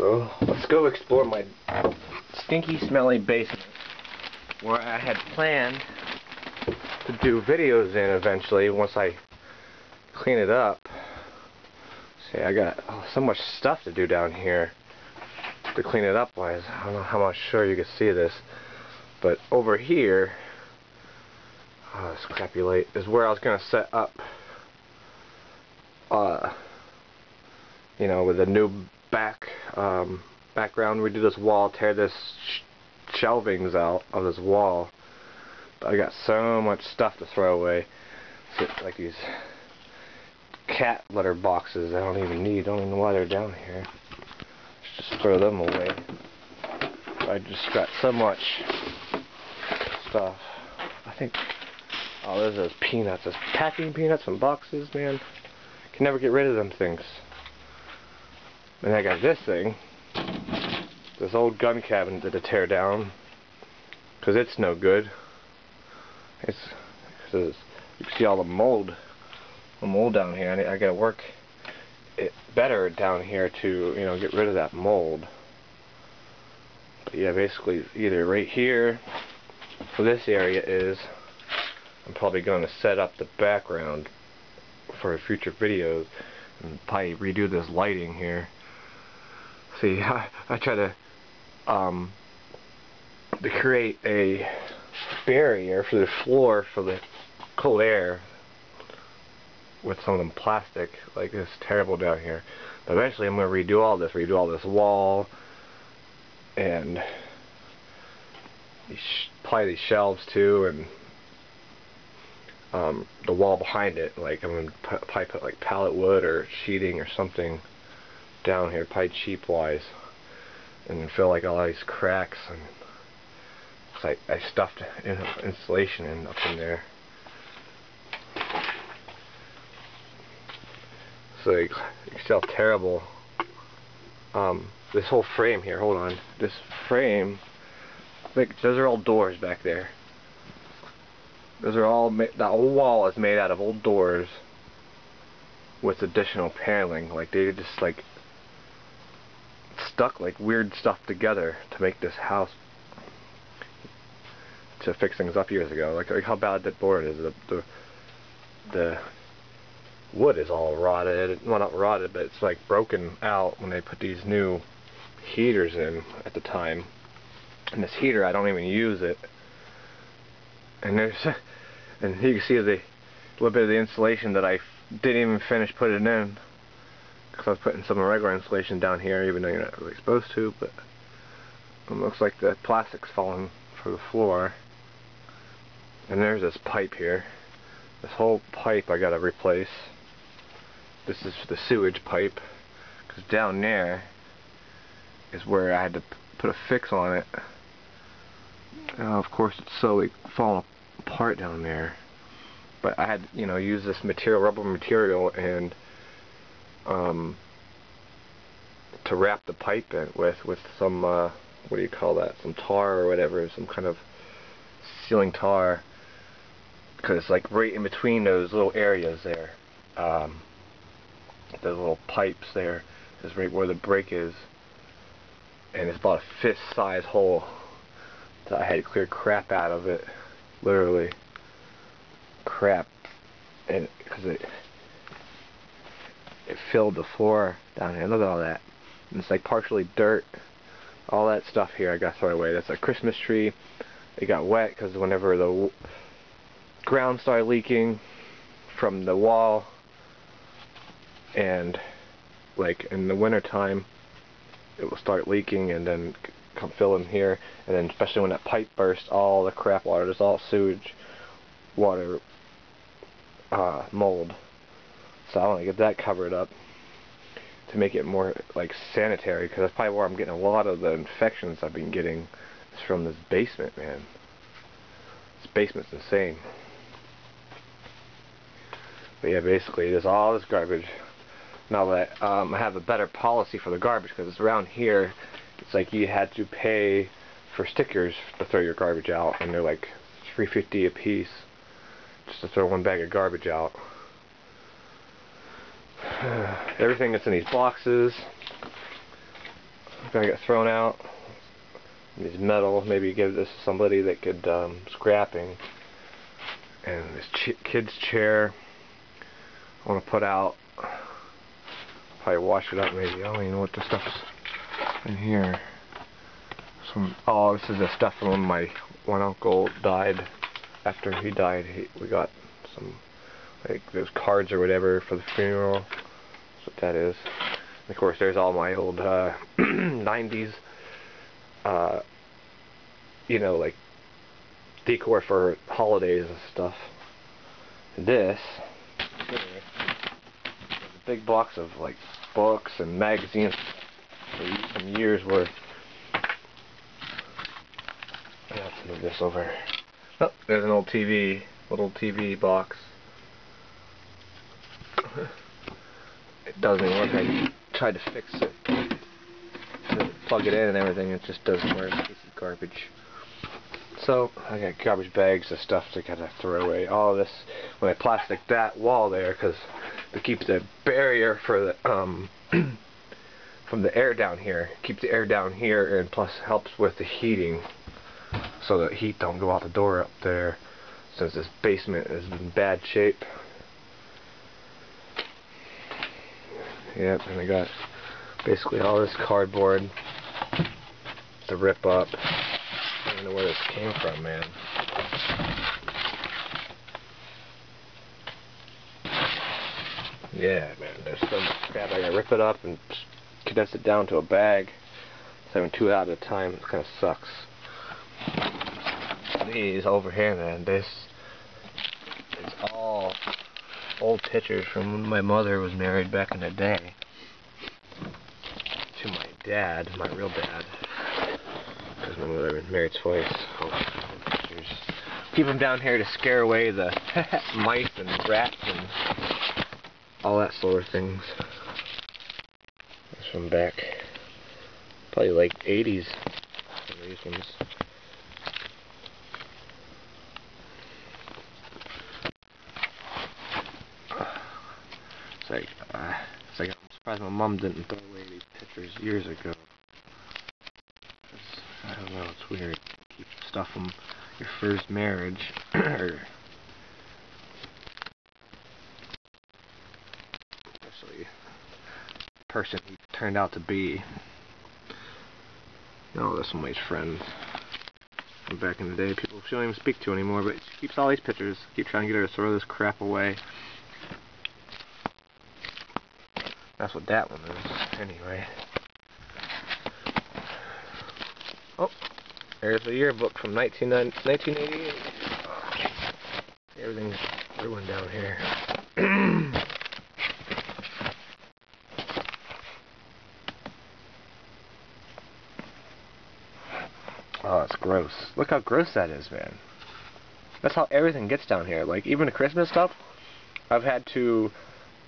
So let's go explore my stinky, smelly basement, where I had planned to do videos in eventually once I clean it up. See, I got so much stuff to do down here to clean it up wise. I don't know how much sure you can see this, but over here, this crappy light, is where I was going to set up, you know, with a new background. We do this wall, tear this shelvings out of this wall. But I got so much stuff to throw away. So, like these cat litter boxes I don't even need. Don't even know why they're down here. Just throw them away. I just got so much stuff. I think, oh, there's those peanuts. Those packing peanuts in boxes, man. Can never get rid of them things. And I got this thing, this old gun cabinet to tear down, because it's no good. It's because you can see all the mold down here. I gotta work it better down here to, you know, get rid of that mold. But yeah, basically either right here for this area is, I'm probably going to set up the background for future videos and probably redo this lighting here. See, I try to create a barrier for the floor for the cold air with some of them plastic. Like, it's terrible down here. But eventually I'm going to redo all this wall and probably these shelves too, and the wall behind it. Like, I'm going to probably put like pallet wood or sheeting or something down here, probably cheap wise, and then fill like all these cracks, and cause I stuffed insulation in up in there. So you can see how terrible this whole frame here. Hold on, this frame. Like, those are all doors back there. Those are all that whole wall is made out of old doors with additional paneling. Like, they just like stuck like weird stuff together to make this house, to fix things up years ago. Like how bad that board is. The wood is all rotted. Well, not rotted, but it's like broken out when they put these new heaters in at the time. And this heater, I don't even use it. And and you can see the little bit of the insulation that I didn't even finish putting in, because I was putting some regular insulation down here, even though you're not really supposed to. But it looks like the plastic's falling for the floor. And there's this pipe here. This whole pipe I gotta replace. This is the sewage pipe, because down there is where I had to put a fix on it. Of course, it's slowly falling apart down there. But I had, you know, use this material, rubber material, and to wrap the pipe in with some what do you call that? Some tar or whatever, some kind of sealing tar, because like right in between those little areas there, those little pipes there, is right where the break is, and it's about a fist-size hole. So I had to clear crap out of it, literally crap, and because it filled the floor down here. Look at all that. And it's like partially dirt. All that stuff here I got to throw away. That's a Christmas tree. It got wet because whenever the ground started leaking from the wall, and like in the winter time it will start leaking and then come fill in here, and then especially when that pipe burst, all the crap water, there's all sewage water, mold. So I want to get that covered up to make it more like sanitary, because that's probably where I'm getting a lot of the infections I've been getting, is from this basement, man. This basement's insane. But yeah, basically there's all this garbage. Now that I have a better policy for the garbage, because it's around here, it's like you had to pay for stickers to throw your garbage out, and they're like $3.50 a piece just to throw one bag of garbage out. Everything that's in these boxes gonna get thrown out. These metal, maybe give this to somebody that could scrapping. And this kid's chair, I want to put out. Probably wash it up maybe. I don't even know what the stuff's in here. Oh, this is the stuff from when my one uncle died. After he died, we got some, like, those cards or whatever for the funeral. That's what that is. And of course, there's all my old 90s, you know, like decor for holidays and stuff. And this is a big box of like books and magazines for some years worth. Let's move this over. Oh, there's an old TV, little TV box. It doesn't work. I tried to fix it, to plug it in and everything. It just doesn't work. Piece of garbage. So I got garbage bags of stuff to kind of throw away. All of this, when I plastic that wall there, because it keeps the barrier for the from the air down here. Keeps the air down here, and plus helps with the heating, so the heat don't go out the door up there, since this basement is in bad shape. Yep, and I got basically all this cardboard to rip up. I don't know where this came from, man. Yeah, man, there's so much crap. I gotta rip it up and condense it down to a bag. So having 2 out at a time, it kind of sucks. These over here, man, this is all old pictures from when my mother was married back in the day to my dad, my real dad, because my mother was married twice. Old pictures. Keep them down here to scare away the mice and rats and all that sort of things. That's from back probably like 80s. These ones. It's like I'm surprised my mom didn't throw away these pictures years ago. I don't know, it's weird. Keep stuff from your first marriage, or especially the person he turned out to be. No, that's somebody's friend from back in the day. People she don't even speak to anymore, but she keeps all these pictures. Keep trying to get her to throw this crap away. That's what that one is, anyway. Oh, there's a yearbook from 1988. Everything's ruined down here. Oh, it's gross. Look how gross that is, man. That's how everything gets down here. Like, even the Christmas stuff, I've had to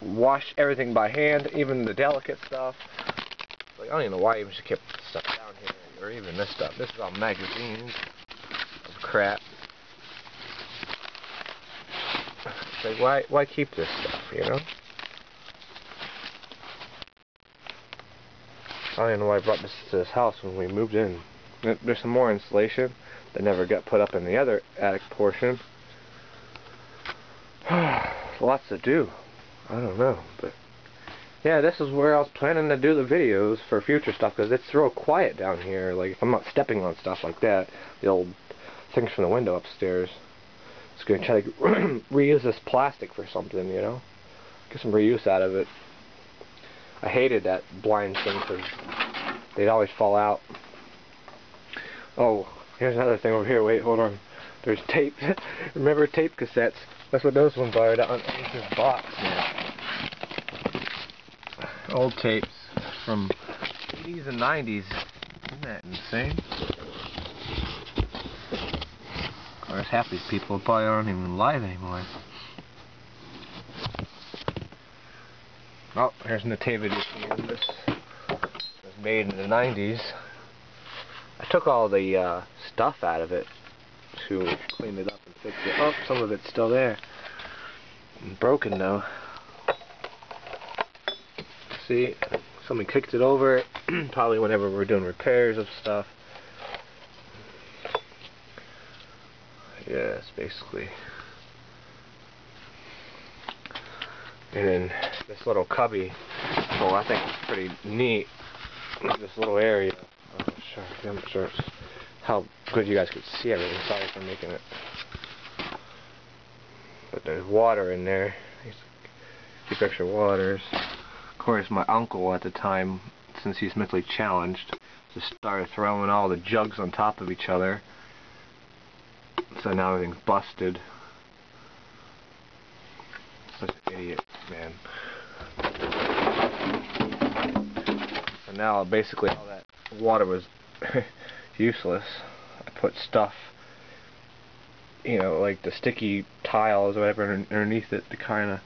wash everything by hand, even the delicate stuff. Like, I don't even know why I even should keep stuff down here, or even this stuff. This is all magazines of crap. It's like, why keep this stuff, you know? I don't even know why I brought this to this house when we moved in. There's some more insulation that never got put up in the other attic portion. Lots to do. I don't know, but yeah, this is where I was planning to do the videos for future stuff, because it's real quiet down here. Like, if I'm not stepping on stuff like that, the old things from the window upstairs. Just gonna try to reuse this plastic for something, you know, get some reuse out of it. I hated that blind thing because they'd always fall out. Oh, here's another thing over here. Wait, hold on. There's tape. Remember tape cassettes? That's what those ones are down in this box, man. Old tapes from 80s and 90s. Isn't that insane? Of course, half these people probably aren't even alive anymore. Oh, here's an nativity scene. This was made in the 90s. I took all the stuff out of it to clean it up and fix it. Oh, some of it's still there. Broken though. See, Somebody kicked it over, probably whenever we're doing repairs of stuff. Yeah, it's basically. And then this little cubby, well, I think it's pretty neat. This little area. I'm not sure how good you guys could see everything. Sorry for making it. But there's water in there. Keep extra waters. Of course, my uncle at the time, since he's mentally challenged, just started throwing all the jugs on top of each other. So now everything's busted. Such an idiot, man. So now basically all that water was useless. I put stuff, you know, like the sticky tiles or whatever underneath it to kind of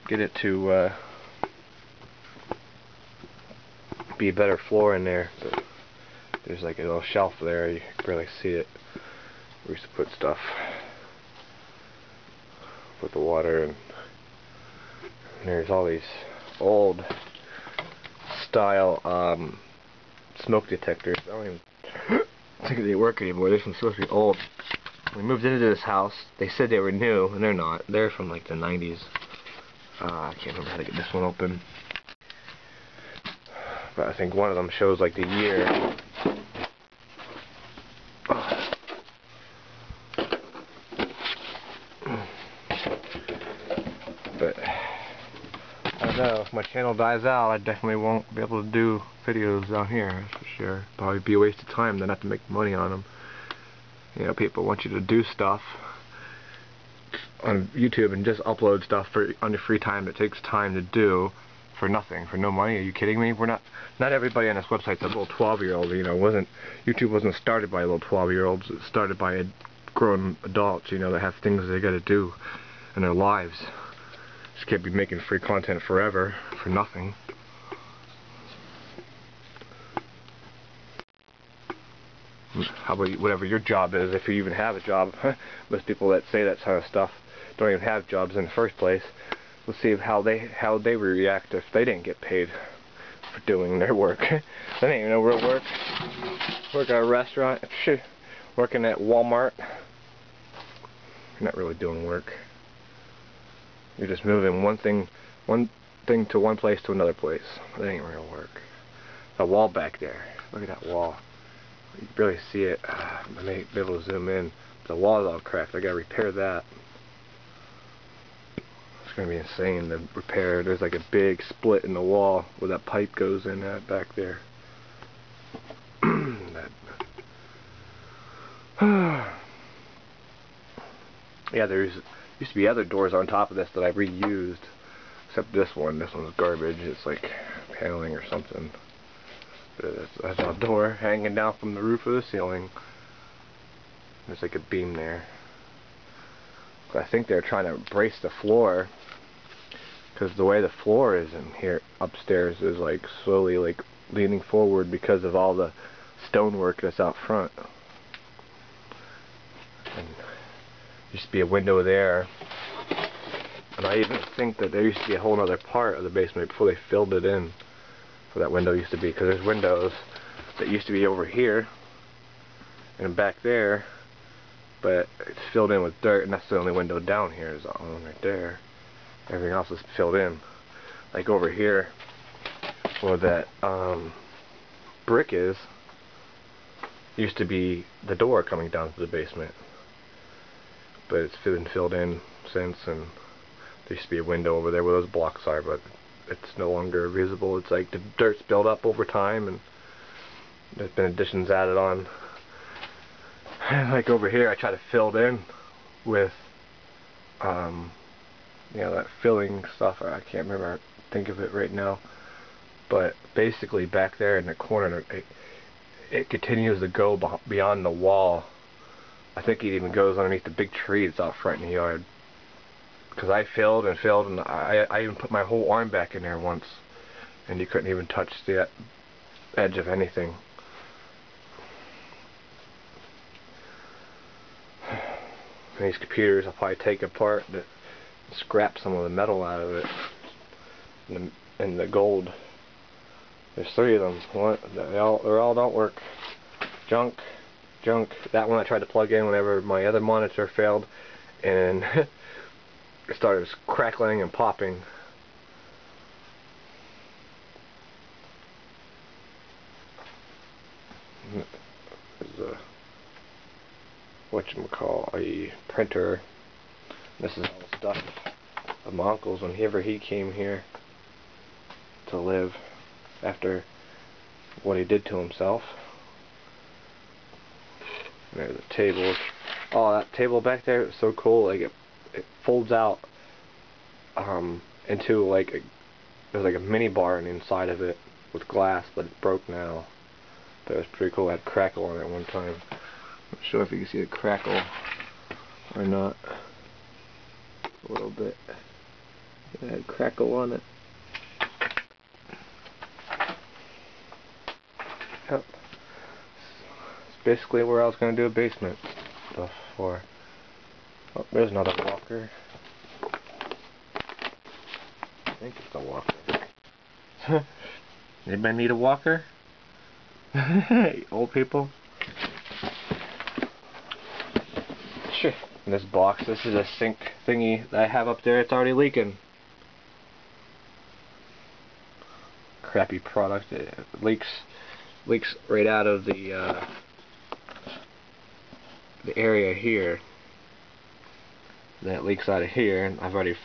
get it to be a better floor in there. But there's like a little shelf there, you can barely see it. We used to put stuff, put the water in. And there's all these old style smoke detectors. I don't even think they work anymore. They're supposed to be old. We moved into this house. They said they were new, and they're not. They're from like the 90s. I can't remember how to get this one open. But I think one of them shows like the year. But I don't know, if my channel dies out, I definitely won't be able to do videos down here, that's for sure. Probably be a waste of time then have to make money on them. You know, people want you to do stuff on YouTube and just upload stuff on your free time that takes time to do for nothing, for no money. Are you kidding me? We're not everybody on this website's a little 12-year-old, you know. YouTube wasn't started by little 12-year-olds. It started by grown adults, you know, that have things they gotta do in their lives. Just can't be making free content forever for nothing. How about whatever your job is, if you even have a job? Most people that say that kind of stuff don't even have jobs in the first place. Let's see how they react if they didn't get paid for doing their work. That ain't no real work. Work at a restaurant, shit. Working at Walmart. You're not really doing work. You're just moving one thing to one place to another place. That ain't real work. The wall back there. Look at that wall. You can barely see it. I may be able to zoom in. The wall's all cracked. I gotta repair that. It's gonna be insane to repair. There's like a big split in the wall where that pipe goes in back there. Yeah, there's used to be other doors on top of this that I reused, except this one. This one's garbage. It's like paneling or something. But that's a door hanging down from the roof of the ceiling. There's like a beam there. But I think they're trying to brace the floor, because the way the floor is in here upstairs is like slowly like leaning forward because of all the stonework that's out front. And used to be a window there, and I even think that there used to be a whole other part of the basement before they filled it in where that window used to be, because there's windows that used to be over here and back there, but it's filled in with dirt, and that's the only window down here is that one right there. Everything else is filled in. Like over here where that brick is, used to be the door coming down to the basement. But it's been filled in since, and there used to be a window over there where those blocks are, but it's no longer visible. It's like the dirt's built up over time, and there's been additions added on. Like over here, I try to fill it in with, you know, that filling stuff. I can't think of it right now. But basically, back there in the corner, it continues to go beyond the wall. I think it even goes underneath the big tree that's out front in the yard. Because I filled, and I even put my whole arm back in there once, and you couldn't even touch the edge of anything. And these computers, I'll probably take apart to scrap some of the metal out of it, and the gold. There's 3 of them. They all don't work. Junk. That one I tried to plug in whenever my other monitor failed, and it started crackling and popping. There's a printer. This is all the stuff of my uncle's whenever he came here to live after what he did to himself. There's the tables. Oh, that table back there is so cool. Like it folds out into like there's like a mini bar inside of it with glass, but it broke now. But it was pretty cool. It had crackle on it one time. I'm not sure if you can see the crackle or not. A little bit. It had crackle on it. Yep. It's basically where I was going to do a basement stuff for. Oh, there's another walker. I think it's a walker. Anybody need a walker? Old people? Sure. In this box, this is a sink thingy that I have up there. It's already leaking. Crappy product. It leaks right out of the area here. Then it leaks out of here, and I've already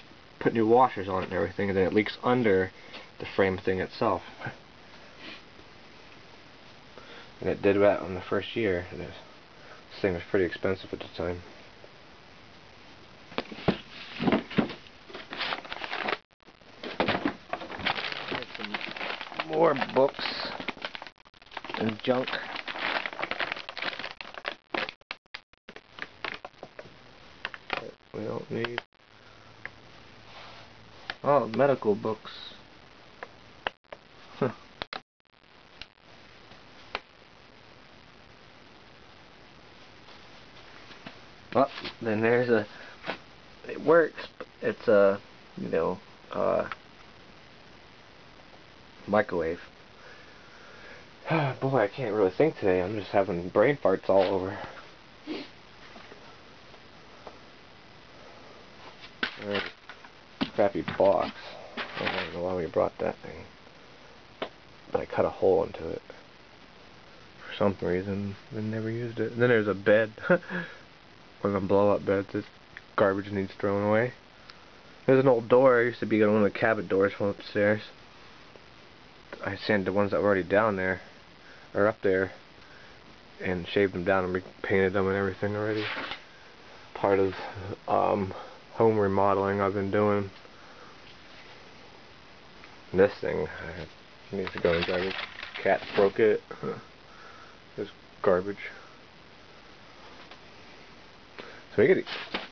put new washers on it and everything, and then it leaks under the frame thing itself. And it did that on the first year. And this thing was pretty expensive at the time. Some more books and junk. That we don't need. Oh, medical books. Well, then there's a. It works. But it's a, microwave. Boy, I can't really think today. I'm just having brain farts all over. There's a crappy box. I don't know why we brought that thing. I cut a hole into it for some reason. I never used it. And then there's a bed. One of them blow-up beds. This garbage needs thrown away. There's an old door. I used to be on one of the cabin doors from upstairs. I sanded the ones that were already down there, or up there, and shaved them down and repainted them and everything already. Part of home remodeling I've been doing. And this thing needs to go in garbage. Cat broke it. It's garbage. So we could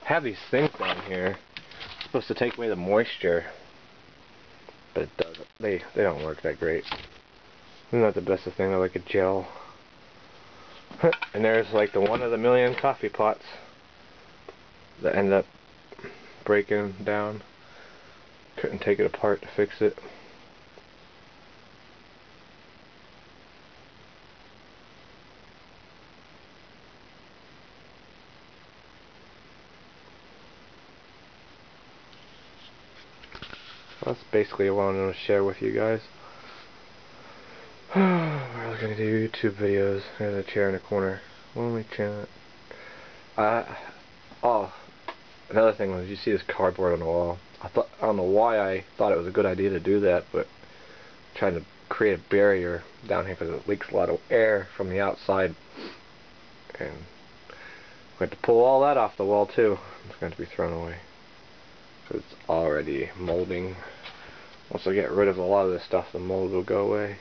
have these things down here. It's supposed to take away the moisture, but it doesn't. They don't work that great. Isn't that the best of thing? They're like a gel. And there's like the one of the million coffee pots that ended up breaking down. Couldn't take it apart to fix it. That's basically what I wanted to share with you guys. We're looking to do YouTube videos. There's a chair in the corner. Only chair. Oh, another thing was, you see this cardboard on the wall. I don't know why I thought it was a good idea to do that, but I'm trying to create a barrier down here because it leaks a lot of air from the outside, and I'm going to pull all that off the wall too. It's going to be thrown away. It's already molding. Once I get rid of a lot of this stuff, the mold will go away.